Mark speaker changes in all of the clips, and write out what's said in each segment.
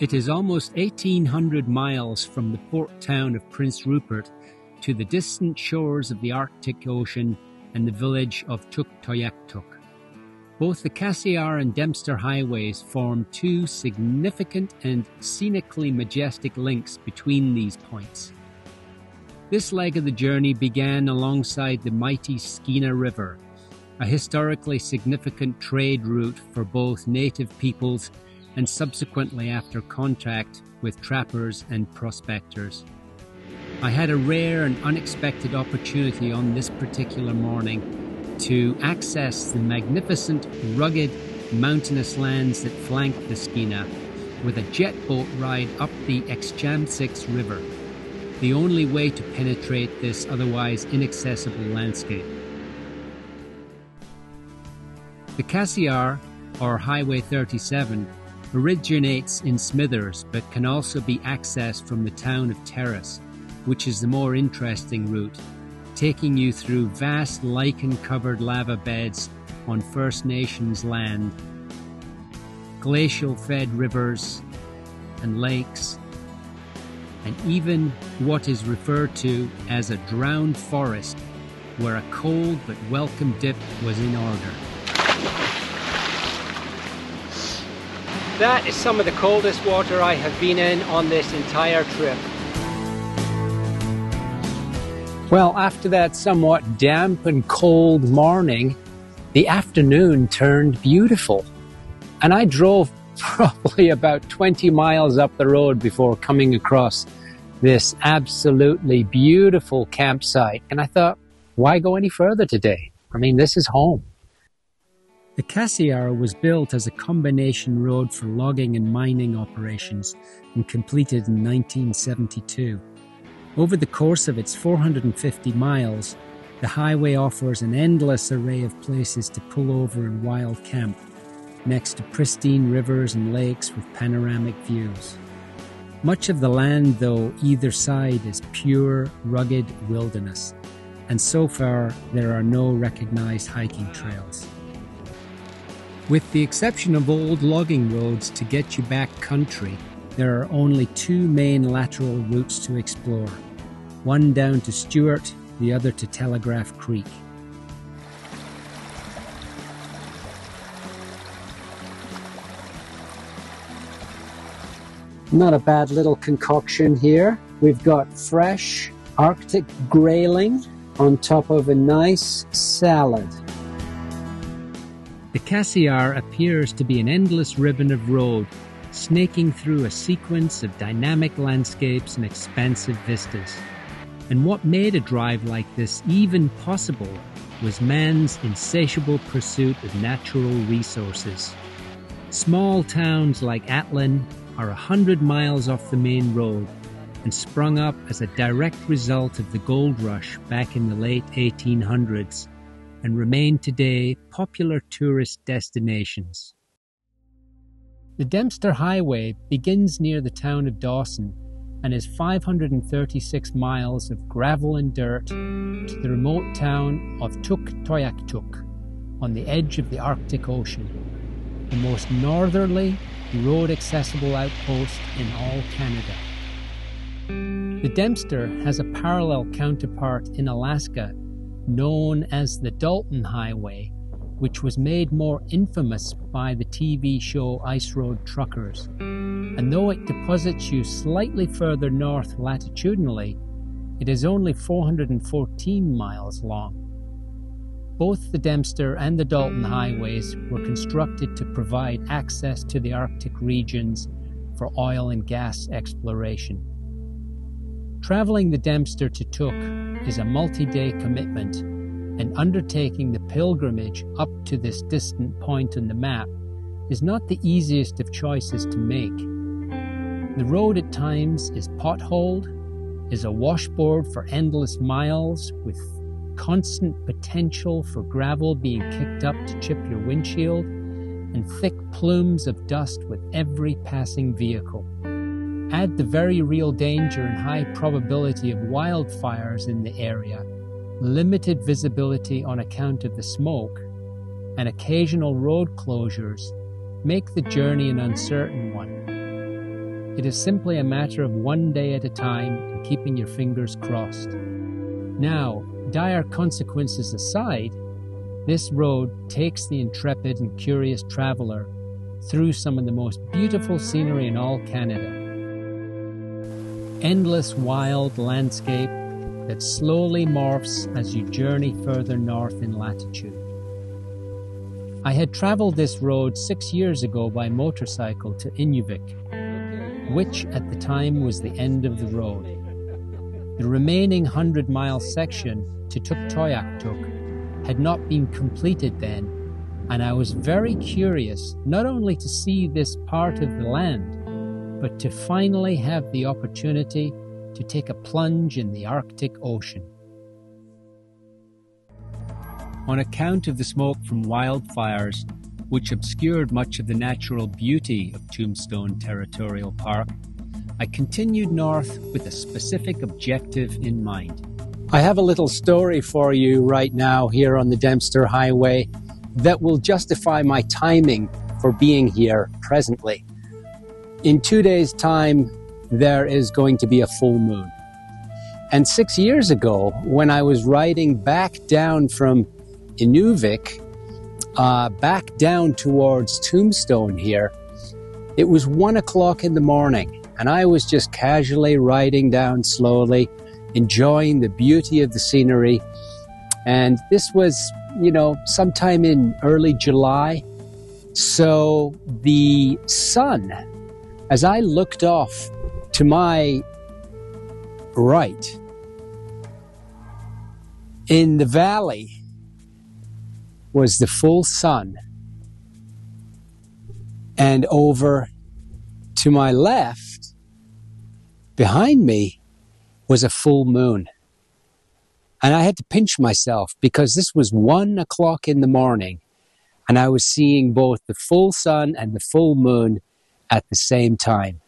Speaker 1: It is almost 1,800 miles from the port town of Prince Rupert to the distant shores of the Arctic Ocean and the village of Tuktoyaktuk. Both the Cassiar and Dempster highways form two significant and scenically majestic links between these points. This leg of the journey began alongside the mighty Skeena River, a historically significant trade route for both native peoples and subsequently after contact with trappers and prospectors. I had a rare and unexpected opportunity on this particular morning to access the magnificent, rugged, mountainous lands that flank the Skeena with a jet boat ride up the Xchamsix River, the only way to penetrate this otherwise inaccessible landscape. The Cassiar, or Highway 37, originates in Smithers but can also be accessed from the town of Terrace, which is the more interesting route, taking you through vast lichen-covered lava beds on First Nations land, glacial-fed rivers and lakes, and even what is referred to as a drowned forest, where a cold but welcome dip was in order. That is some of the coldest water I have been in on this entire trip. Well, after that somewhat damp and cold morning, the afternoon turned beautiful. And I drove probably about 20 miles up the road before coming across this absolutely beautiful campsite. And I thought, why go any further today? I mean, this is home. The Cassiar was built as a combination road for logging and mining operations and completed in 1972. Over the course of its 450 miles, the highway offers an endless array of places to pull over and wild camp, next to pristine rivers and lakes with panoramic views. Much of the land, though, either side is pure, rugged wilderness, and so far there are no recognized hiking trails. With the exception of old logging roads to get you back country, there are only two main lateral routes to explore, one down to Stewart, the other to Telegraph Creek. Not a bad little concoction here. We've got fresh Arctic grayling on top of a nice salad. The Cassiar appears to be an endless ribbon of road, snaking through a sequence of dynamic landscapes and expansive vistas. And what made a drive like this even possible was man's insatiable pursuit of natural resources. Small towns like Atlin are 100 miles off the main road and sprung up as a direct result of the gold rush back in the late 1800s and remain today popular tourist destinations. The Dempster Highway begins near the town of Dawson and is 536 miles of gravel and dirt to the remote town of Tuktoyaktuk on the edge of the Arctic Ocean, the most northerly road-accessible outpost in all Canada. The Dempster has a parallel counterpart in Alaska known as the Dalton Highway, which was made more infamous by the TV show Ice Road Truckers. And though it deposits you slightly further north latitudinally, it is only 414 miles long. Both the Dempster and the Dalton highways were constructed to provide access to the Arctic regions for oil and gas exploration. Traveling the Dempster to Tuk is a multi-day commitment, and undertaking the pilgrimage up to this distant point on the map is not the easiest of choices to make. The road at times is potholed, is a washboard for endless miles with constant potential for gravel being kicked up to chip your windshield, and thick plumes of dust with every passing vehicle. Add the very real danger and high probability of wildfires in the area, limited visibility on account of the smoke, and occasional road closures make the journey an uncertain one. It is simply a matter of one day at a time and keeping your fingers crossed. Now, dire consequences aside, this road takes the intrepid and curious traveler through some of the most beautiful scenery in all Canada. Endless wild landscape that slowly morphs as you journey further north in latitude. I had traveled this road 6 years ago by motorcycle to Inuvik, which at the time was the end of the road. The remaining 100-mile section to Tuktoyaktuk had not been completed then, and I was very curious not only to see this part of the land, but to finally have the opportunity to take a plunge in the Arctic Ocean. On account of the smoke from wildfires, which obscured much of the natural beauty of Tombstone Territorial Park, I continued north with a specific objective in mind. I have a little story for you right now here on the Dempster Highway that will justify my timing for being here presently. In 2 days' time, there is going to be a full moon. And 6 years ago, when I was riding back down from Inuvik, back down towards Tombstone here, it was 1 o'clock in the morning, and I was just casually riding down slowly, enjoying the beauty of the scenery. And this was, sometime in early July. So the sun, as I looked off to my right, in the valley, was the full sun, and over to my left, behind me, was a full moon. And I had to pinch myself because this was 1 o'clock in the morning, and I was seeing both the full sun and the full moon at the same time.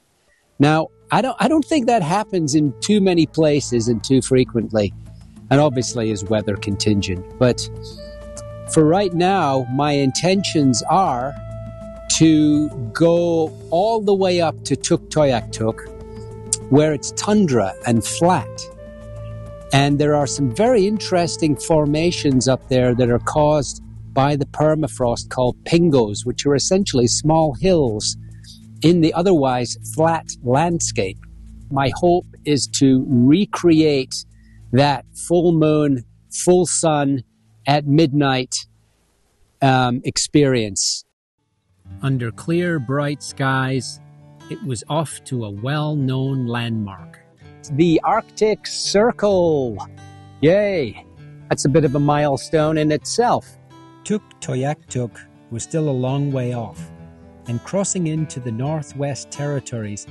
Speaker 1: Now, I don't think that happens in too many places and too frequently, and obviously is weather contingent, but for right now, my intentions are to go all the way up to Tuktoyaktuk, where it's tundra and flat. And there are some very interesting formations up there that are caused by the permafrost called pingos, which are essentially small hills in the otherwise flat landscape. My hope is to recreate that full moon, full sun, at midnight experience. Under clear, bright skies, it was off to a well-known landmark. The Arctic Circle! Yay! That's a bit of a milestone in itself. Tuktoyaktuk was still a long way off, and crossing into the Northwest Territories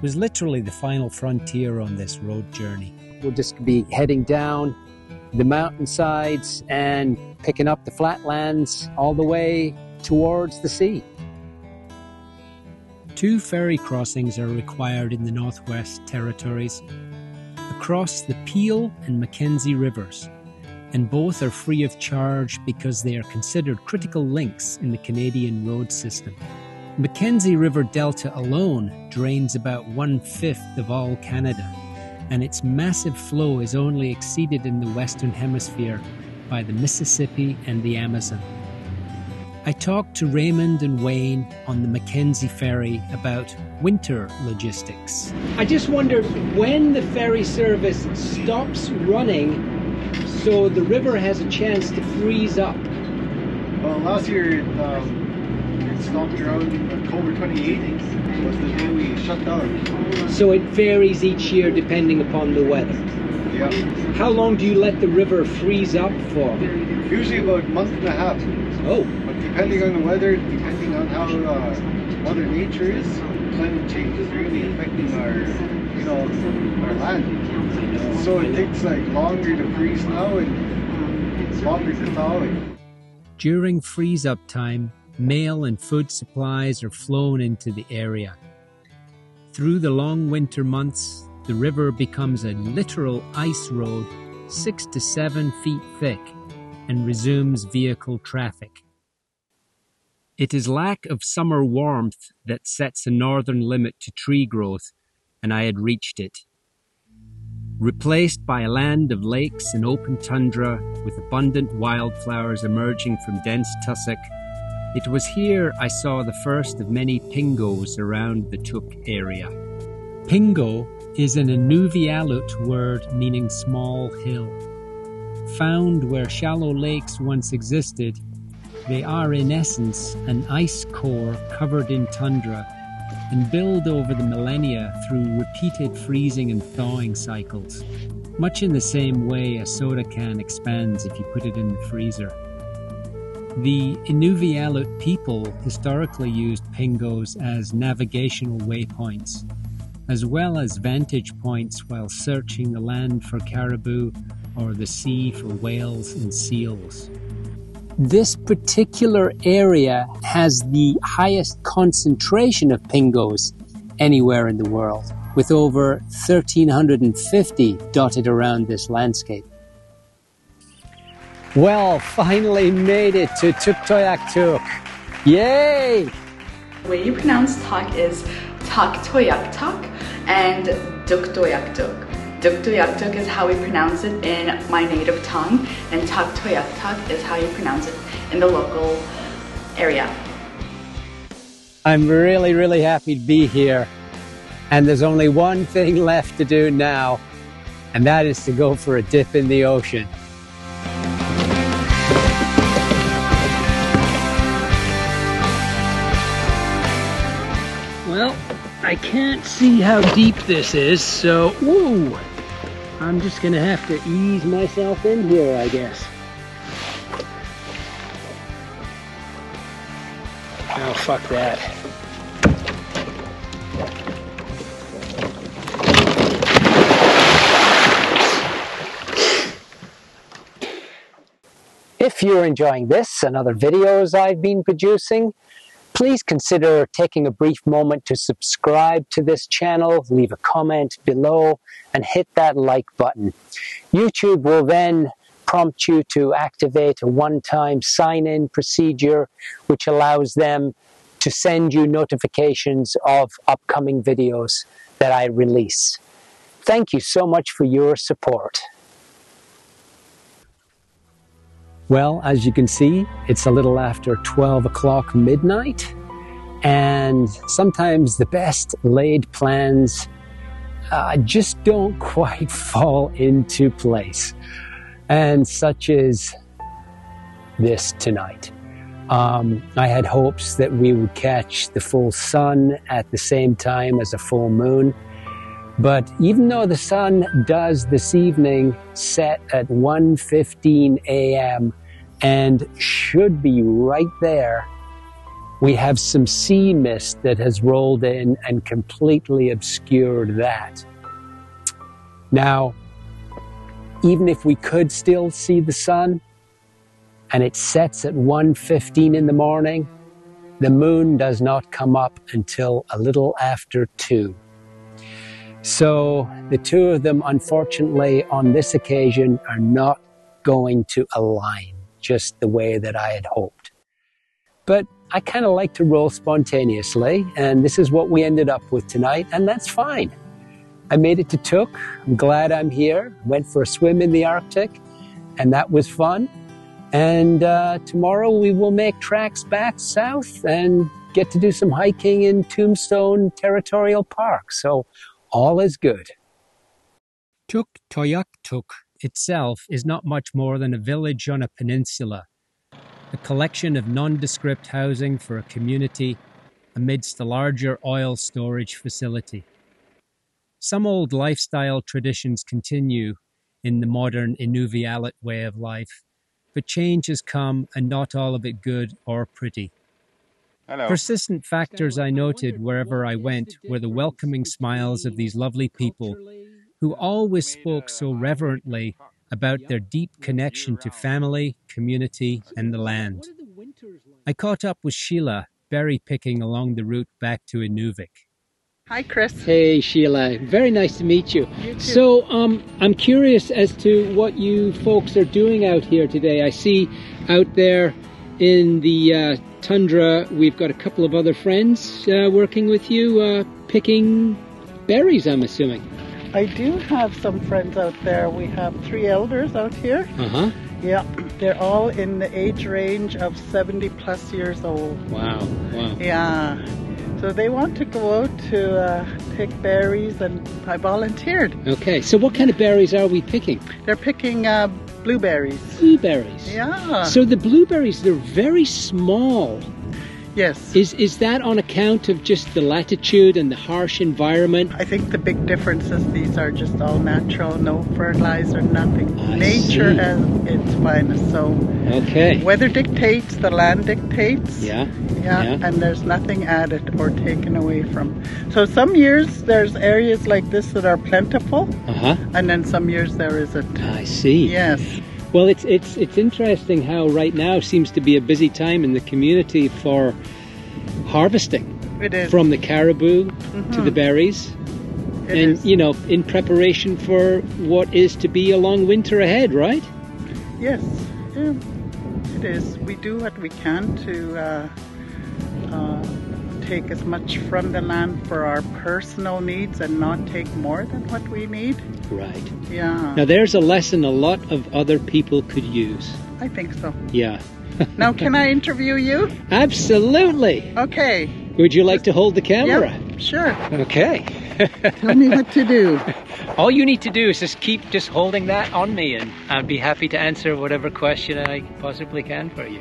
Speaker 1: was literally the final frontier on this road journey. We'll just be heading down the mountainsides and picking up the flatlands all the way towards the sea. 2 ferry crossings are required in the Northwest Territories across the Peel and Mackenzie Rivers, and both are free of charge because they are considered critical links in the Canadian road system. Mackenzie River Delta alone drains about 1/5 of all Canada, and its massive flow is only exceeded in the Western Hemisphere by the Mississippi and the Amazon. I talked to Raymond and Wayne on the Mackenzie ferry about winter logistics. I just wondered when the ferry service stops running so the river has a chance to freeze up.
Speaker 2: Well, last year it stopped around October 28th was the day we shut down.
Speaker 1: So it varies each year depending upon the weather.
Speaker 2: Yeah.
Speaker 1: How long do you let the river freeze up for?
Speaker 2: Usually about a month and a half.
Speaker 1: Oh.
Speaker 2: But depending on the weather, depending on how Mother Nature is, climate change is really affecting our land. So it takes longer to freeze now and longer to thaw it.
Speaker 1: During freeze-up time, mail and food supplies are flown into the area. Through the long winter months, the river becomes a literal ice road 6 to 7 feet thick and resumes vehicle traffic. It is lack of summer warmth that sets a northern limit to tree growth, and I had reached it. Replaced by a land of lakes and open tundra with abundant wildflowers emerging from dense tussock, it was here I saw the first of many pingos around the Tuk area. Pingo is an Inuvialut word meaning small hill. Found where shallow lakes once existed, they are in essence an ice core covered in tundra and build over the millennia through repeated freezing and thawing cycles, much in the same way a soda can expands if you put it in the freezer. The Inuvialut people historically used pingos as navigational waypoints, as well as vantage points while searching the land for caribou or the sea for whales and seals. This particular area has the highest concentration of pingos anywhere in the world, with over 1,350 dotted around this landscape. Well, finally made it to Tuktoyaktuk. Yay!
Speaker 3: The way you pronounce Tuk is Tuktoyaktuk and Tuktoyaktuk. Tuktoyaktuk is how we pronounce it in my native tongue, and Tuktoyaktuk is how you pronounce it in the local area.
Speaker 1: I'm really happy to be here, and there's only one thing left to do now, and that is to go for a dip in the ocean. Well, I can't see how deep this is, so whoa, I'm just gonna have to ease myself in here, I guess. Oh, fuck that. If you're enjoying this and other videos I've been producing, please consider taking a brief moment to subscribe to this channel, leave a comment below, and hit that like button. YouTube will then prompt you to activate a one-time sign-in procedure, which allows them to send you notifications of upcoming videos that I release. Thank you so much for your support. Well, as you can see, it's a little after 12 o'clock midnight, and sometimes the best laid plans just don't quite fall into place. And such is this tonight. I had hopes that we would catch the full sun at the same time as a full moon. But even though the sun does this evening set at 1:15 a.m. and should be right there, we have some sea mist that has rolled in and completely obscured that. Now, even if we could still see the sun and it sets at 1:15 in the morning, the moon does not come up until a little after 2. So the two of them, unfortunately, on this occasion are not going to align just the way that I had hoped. But I kind of like to roll spontaneously, and this is what we ended up with tonight, and that's fine. I made it to Tuk. I'm glad I'm here. Went for a swim in the Arctic, and that was fun. And tomorrow we will make tracks back south and get to do some hiking in Tombstone Territorial Park. So all is good. Tuktoyaktuk itself is not much more than a village on a peninsula, a collection of nondescript housing for a community amidst a larger oil storage facility. Some old lifestyle traditions continue in the modern Inuvialut way of life, but change has come, and not all of it good or pretty.
Speaker 4: Hello.
Speaker 1: Persistent factors I noted wherever I went were the welcoming smiles of these lovely people who always spoke so reverently about their deep connection to family, community, and the land. I caught up with Sheila, berry picking along the route back to Inuvik.
Speaker 3: Hi, Chris.
Speaker 1: Hey, Sheila. Very nice to meet you.
Speaker 3: You too.
Speaker 1: So, I'm curious as to what you folks are doing out here today. I see out there in the tundra, we've got a couple of other friends working with you, picking berries, I'm assuming.
Speaker 4: I do have some friends out there. We have 3 elders out here.
Speaker 1: Uh-huh.
Speaker 4: Yeah, they're all in the age range of 70 plus years old.
Speaker 1: Wow, wow.
Speaker 4: Yeah, so they want to go out to pick berries, and I volunteered.
Speaker 1: Okay, so what kind of berries are we picking?
Speaker 4: They're picking blueberries.
Speaker 1: Blueberries?
Speaker 4: Yeah.
Speaker 1: So the blueberries, they're very small.
Speaker 4: Yes.
Speaker 1: Is that on account of just the latitude and the harsh environment?
Speaker 4: I think the big difference is these are just all natural, no fertilizer, nothing. Nature at its finest. So
Speaker 1: okay.
Speaker 4: Weather dictates, the land dictates.
Speaker 1: Yeah.
Speaker 4: And there's nothing added or taken away from. So some years there's areas like this that are plentiful, and then some years there isn't.
Speaker 1: I see.
Speaker 4: Yes.
Speaker 1: Well, it's interesting how right now seems to be a busy time in the community for harvesting.
Speaker 4: It is.
Speaker 1: From the caribou to the berries.
Speaker 4: It
Speaker 1: and,
Speaker 4: is.
Speaker 1: you know, in preparation for what is to be a long winter ahead, right?
Speaker 4: Yes, yeah, it is. We do what we can to take as much from the land for our personal needs and not take more than what we need.
Speaker 1: Right.
Speaker 4: Yeah.
Speaker 1: Now there's a lesson a lot of other people could use.
Speaker 4: I think so.
Speaker 1: Yeah.
Speaker 4: Now can I interview you?
Speaker 1: Absolutely.
Speaker 4: Okay.
Speaker 1: Would you like to hold the camera?
Speaker 4: Yep, sure.
Speaker 1: Okay.
Speaker 4: Tell me what to do.
Speaker 1: All you need to do is just keep holding that on me, and I'd be happy to answer whatever question I possibly can for you.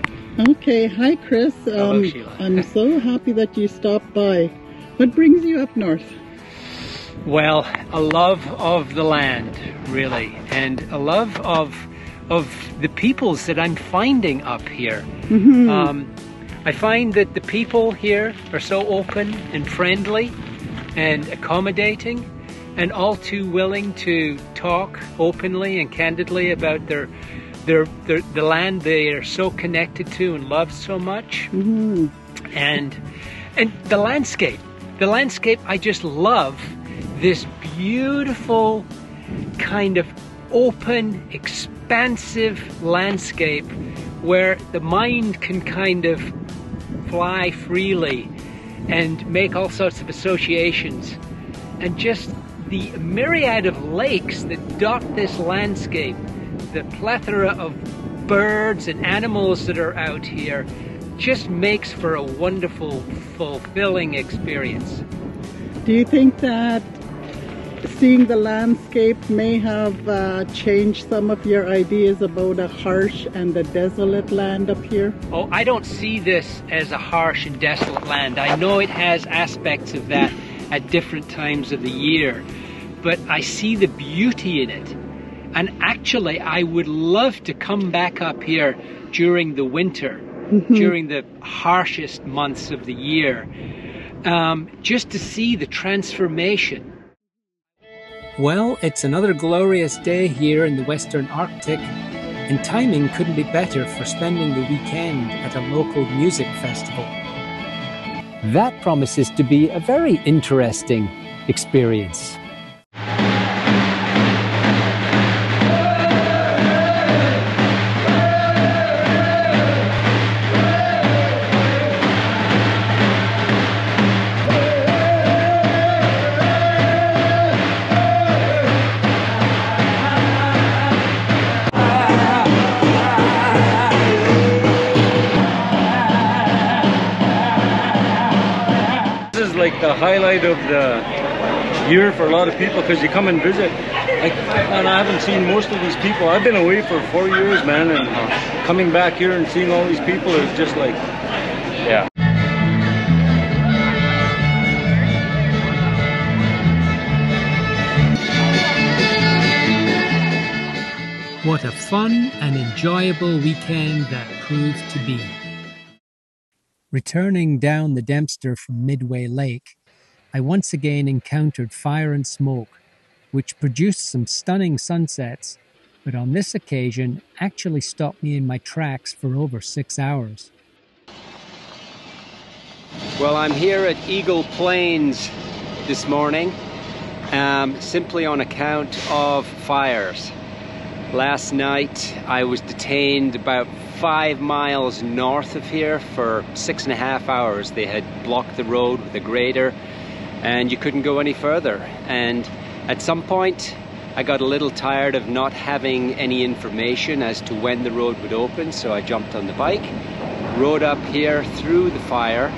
Speaker 4: Okay, hi Chris.
Speaker 1: Hello, Sheila.
Speaker 4: I'm so happy that you stopped by. What brings you up north?
Speaker 1: Well, a love of the land, really, and a love of the peoples that I'm finding up here. I find that the people here are so open and friendly and accommodating, and all too willing to talk openly and candidly about the land they are so connected to and love so much. And the landscape. The landscape, I just love this beautiful kind of open, expansive landscape where the mind can kind of fly freely and make all sorts of associations. And just the myriad of lakes that dot this landscape, the plethora of birds and animals that are out here, just makes for a wonderful, fulfilling experience.
Speaker 4: Do you think that seeing the landscape may have changed some of your ideas about a harsh and a desolate land up here?
Speaker 1: Oh, I don't see this as a harsh and desolate land. I know it has aspects of that at different times of the year, but I see the beauty in it. And actually, I would love to come back up here during the winter, during the harshest months of the year, just to see the transformation. Well, it's another glorious day here in the Western Arctic, and timing couldn't be better for spending the weekend at a local music festival. That promises to be a very interesting experience.
Speaker 5: Like the highlight of the year for a lot of people, because you come and visit. And I haven't seen most of these people. I've been away for 4 years, man, and coming back here and seeing all these people is just like, yeah.
Speaker 1: What a fun and enjoyable weekend that proved to be. Returning down the Dempster from Midway Lake, I once again encountered fire and smoke, which produced some stunning sunsets, but on this occasion actually stopped me in my tracks for over 6 hours. Well, I'm here at Eagle Plains this morning, simply on account of fires. Last night I was detained about 5 miles north of here for 6.5 hours. They had blocked the road with a grader and you couldn't go any further. And at some point I got a little tired of not having any information as to when the road would open, so I jumped on the bike, rode up here through the fire,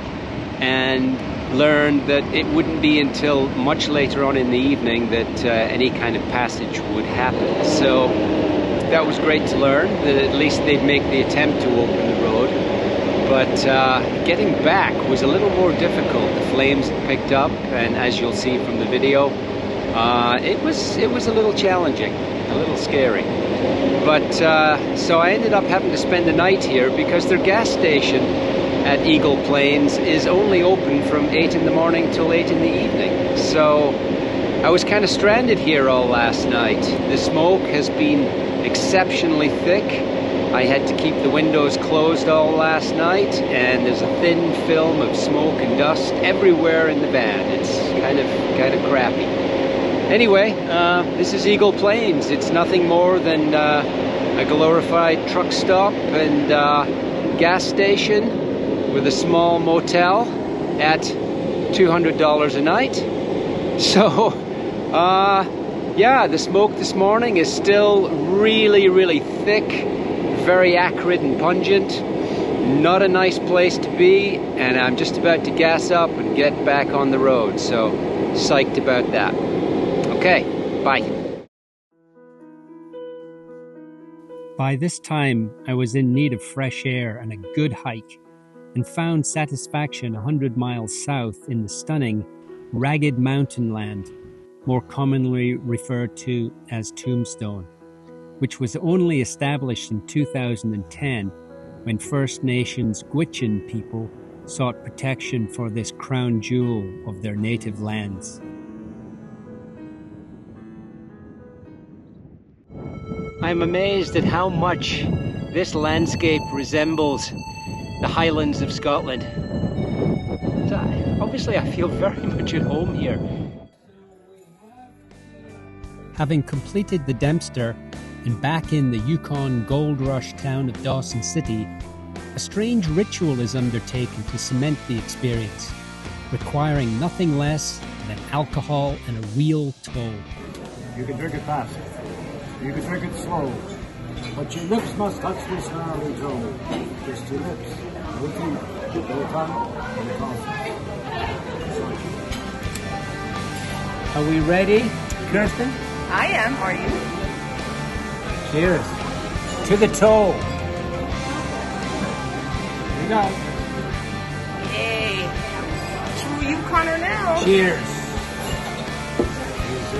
Speaker 1: and learned that it wouldn't be until much later on in the evening that any kind of passage would happen. So that was great to learn, that at least they'd make the attempt to open the road. But getting back was a little more difficult. The flames had picked up, and as you'll see from the video, it was a little challenging, a little scary. But so I ended up having to spend the night here because their gas station at Eagle Plains is only open from 8 in the morning till 8 in the evening. So I was kind of stranded here all last night. The smoke has been exceptionally thick. I had to keep the windows closed all last night, and there's a thin film of smoke and dust everywhere in the van. It's kind of crappy. Anyway, this is Eagle Plains. It's nothing more than a glorified truck stop and gas station with a small motel at $200 a night. So, yeah, the smoke this morning is still really thick, very acrid and pungent. Not a nice place to be, and I'm just about to gas up and get back on the road, so psyched about that. Okay, bye. By this time, I was in need of fresh air and a good hike, and found satisfaction 100 miles south in the stunning, ragged mountain land, more commonly referred to as Tombstone, which was only established in 2010 when First Nations Gwich'in people sought protection for this crown jewel of their native lands. I'm amazed at how much this landscape resembles the Highlands of Scotland. So obviously I feel very much at home here. Having completed the Dempster and back in the Yukon gold rush town of Dawson City, a strange ritual is undertaken to cement the experience, requiring nothing less than alcohol and a real toll.
Speaker 6: You can drink it fast. You can drink it slow. But your lips must touch this gnarly toe. Just your lips. No teeth. No tongue. No coffee.
Speaker 1: Are we ready, Kirsten?
Speaker 3: I am, are you?
Speaker 1: Cheers. To the toe.
Speaker 6: Here we go.
Speaker 3: Yay. True Yukoner now.
Speaker 1: Cheers.
Speaker 6: Here's the